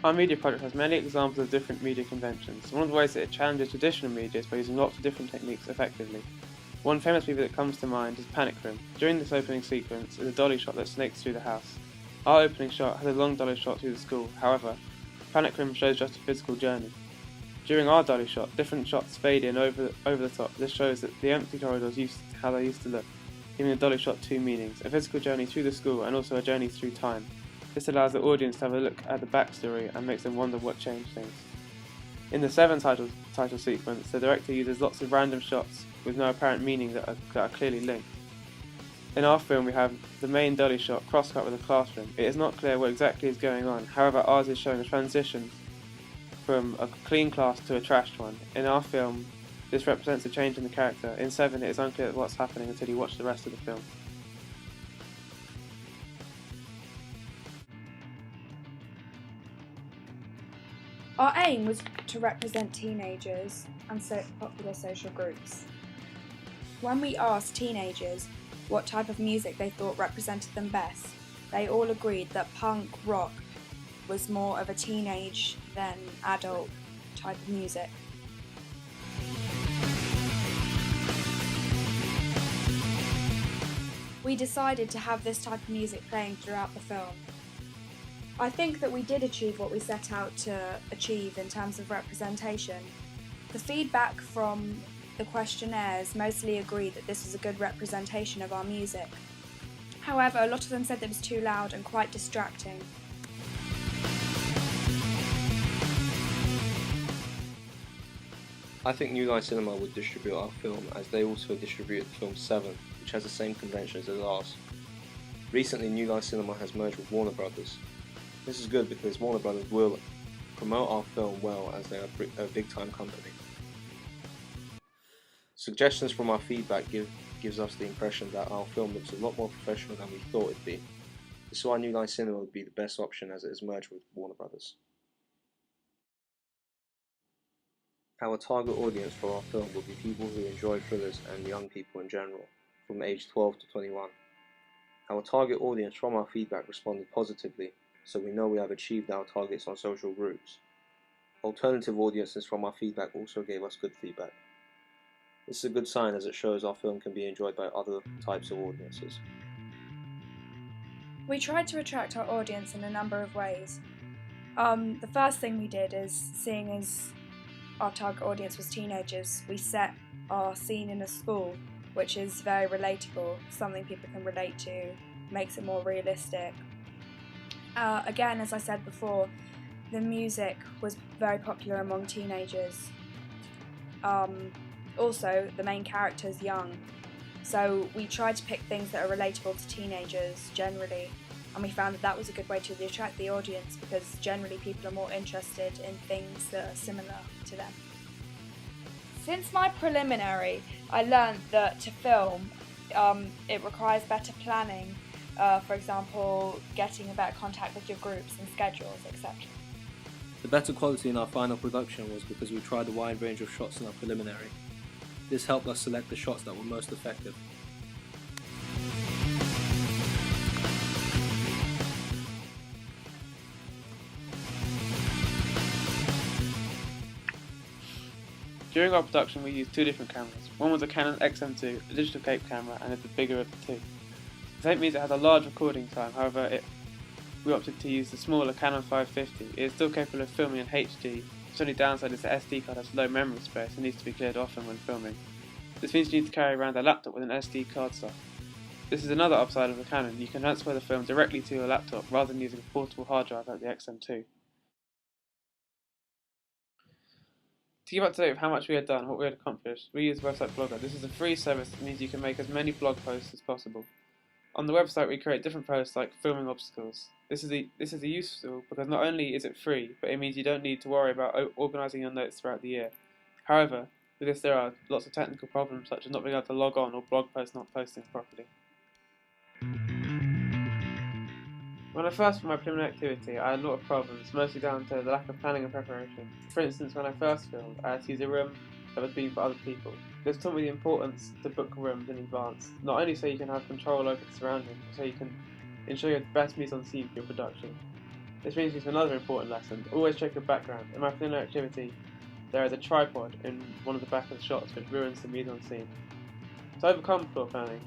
Our media project has many examples of different media conventions. One of the ways that it challenges traditional media is by using lots of different techniques effectively. One famous movie that comes to mind is Panic Room. During this opening sequence is a dolly shot that snakes through the house. Our opening shot has a long dolly shot through the school, however, Panic Room shows just a physical journey. During our dolly shot, different shots fade in over the top. This shows that the empty corridors how they used to look, giving the dolly shot two meanings, a physical journey through the school and also a journey through time. This allows the audience to have a look at the backstory and makes them wonder what changed things. In the 7 title sequence, the director uses lots of random shots with no apparent meaning that are clearly linked. In our film, we have the main dolly shot cross-cut with a classroom. It is not clear what exactly is going on, however ours is showing a transition from a clean class to a trashed one. In our film, this represents a change in the character. In 7, it is unclear what's happening until you watch the rest of the film. Our aim was to represent teenagers and popular social groups. When we asked teenagers what type of music they thought represented them best, they all agreed that punk rock was more of a teenage than adult type of music. We decided to have this type of music playing throughout the film. I think that we did achieve what we set out to achieve in terms of representation. The feedback from the questionnaires mostly agreed that this was a good representation of our music. However, a lot of them said that it was too loud and quite distracting. I think New Line Cinema would distribute our film as they also distribute the film 7, which has the same conventions as ours. Recently, New Line Cinema has merged with Warner Brothers. This is good because Warner Brothers will promote our film well as they are a big-time company. Suggestions from our feedback gives us the impression that our film looks a lot more professional than we thought it'd be. This is why New Line Cinema would be the best option as it is merged with Warner Brothers. Our target audience for our film will be people who enjoy thrillers and young people in general, from age 12 to 21. Our target audience from our feedback responded positively, so we know we have achieved our targets on social groups. Alternative audiences from our feedback also gave us good feedback. This is a good sign as it shows our film can be enjoyed by other types of audiences. We tried to attract our audience in a number of ways. The first thing we did is, seeing as our target audience was teenagers, we set our scene in a school, which is very relatable, something people can relate to, makes it more realistic. Again, as I said before, the music was very popular among teenagers. Also, the main character is young, so we tried to pick things that are relatable to teenagers generally, and we found that was a good way to attract the audience because generally people are more interested in things that are similar to them. Since my preliminary, I learned that to film, it requires better planning, for example, getting a better contact with your groups and schedules, etc. The better quality in our final production was because we tried a wide range of shots in our preliminary. This helped us select the shots that were most effective. During our production, we used 2 different cameras. One was a Canon XM2, a digital cape camera, and it's the bigger of the 2. The tape means it has a large recording time, however, we opted to use the smaller Canon 550. It is still capable of filming in HD. Its only downside is the SD card has low memory space and needs to be cleared often when filming. This means you need to carry around a laptop with an SD card slot. This is another upside of the Canon. You can transfer the film directly to your laptop rather than using a portable hard drive like the XM2. To keep up to date with how much we had done and what we had accomplished, we use the website Blogger. This is a free service that means you can make as many blog posts as possible. On the website we create different posts like filming obstacles. This is useful because not only is it free, but it means you don't need to worry about organising your notes throughout the year. However, with this there are lots of technical problems such as not being able to log on or blog posts not posting properly. When I first filmed my preliminary activity, I had a lot of problems, mostly down to the lack of planning and preparation. For instance, when I first filmed, I had to use a room that was being for other people. This taught me the importance to book rooms in advance, not only so you can have control over the surroundings, but so you can ensure you have the best mise en scene for your production. This brings me to another important lesson. Always check your background. In my thriller activity, there is a tripod in one of the back of the shots which ruins the mise en scene. To overcome poor planning,